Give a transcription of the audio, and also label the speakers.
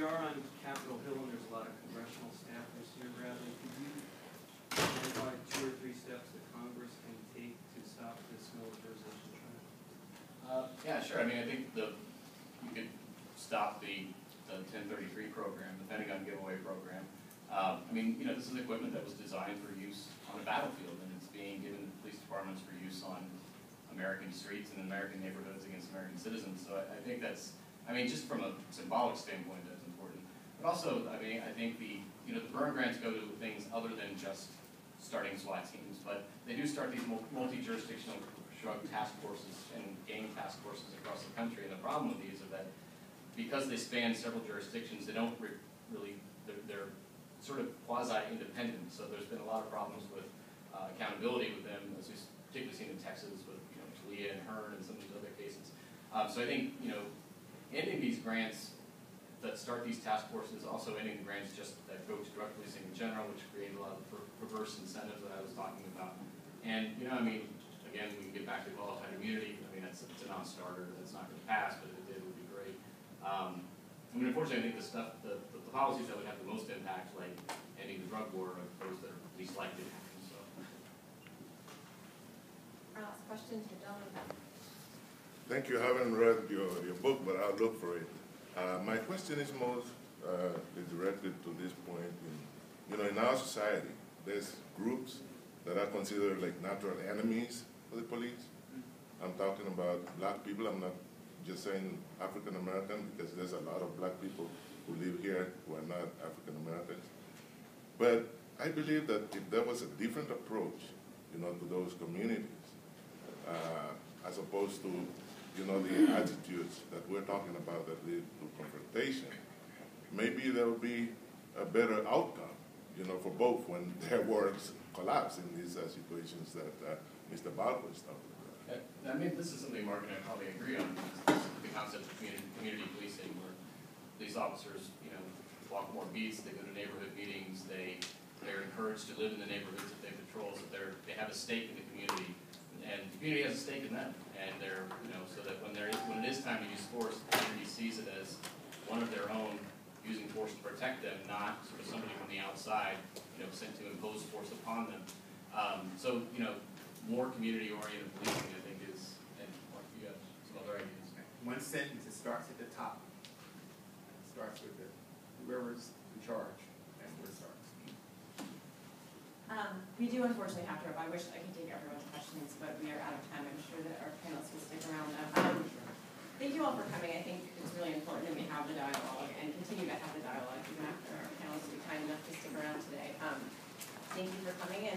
Speaker 1: we are on Capitol Hill and there's a lot of congressional staffers here, Radley. Could you identify 2 or 3 steps that Congress can take to stop this militarization trend?
Speaker 2: Yeah, sure. I mean, I think you could stop the 1033 program, the Pentagon giveaway program. I mean, you know, this is equipment that was designed for use on a battlefield, and it's being given to police departments for use on American streets and American neighborhoods against American citizens. So I think that's, I mean, just from a symbolic standpoint, that's important. But also, I mean, I think the burn grants go to things other than just starting SWAT teams, but they do start these multi-jurisdictional drug task forces and gang task forces across the country. And the problem with these is that because they span several jurisdictions, they don't really, they're sort of quasi-independent. So there's been a lot of problems with accountability with them, as we've particularly seen in Texas with Talia and Hearn and some of these other cases. So I think, ending these grants that start these task forces, also ending the grants just that go to drug policing in general, which create a lot of perverse incentives that I was talking about. And, I mean, again, we can get back to qualified immunity. I mean, it's a non-starter. That's not going to pass, but if it did, it would be great. I mean, unfortunately, I think the policies that would have the most impact, like ending the drug war, are those that are least likely to happen. So.
Speaker 3: Our last question to Don.
Speaker 4: Thank you. I haven't read your book, but I'll look for it. My question is directed to this point. In our society, there's groups that are considered like natural enemies for the police. I'm talking about black people. I'm not just saying African American, because there's a lot of black people who live here who are not African Americans. But I believe that if there was a different approach, to those communities, as opposed to, the attitudes that we're talking about that lead to confrontation, maybe there will be a better outcome, for both when their works collapse in these situations that Mr. Balko is talking about.
Speaker 2: I mean, this is something Mark and I probably agree on. The concept of community policing, where police officers, walk more beats, they go to neighborhood meetings, they're encouraged to live in the neighborhoods that they patrol, so they have a stake in the community, and the community has a stake in them, and they're, so that when it is time to use force, the community sees it as one of their own, using force to protect them, not sort of somebody from the outside, sent to impose force upon them. So, more community-oriented policing, I think, is, and Mark, you have some other ideas.
Speaker 5: One sentence, it starts at the top. It starts with whoever's in charge. That's where it starts.
Speaker 3: We do unfortunately have to. I wish I could take everyone's questions, but we are out of time. I'm sure that our panelists will stick around. Thank you all for coming. I think it's really important that we have the dialogue and continue to have the dialogue even after our panelists will be kind enough to stick around today. Thank you for coming in.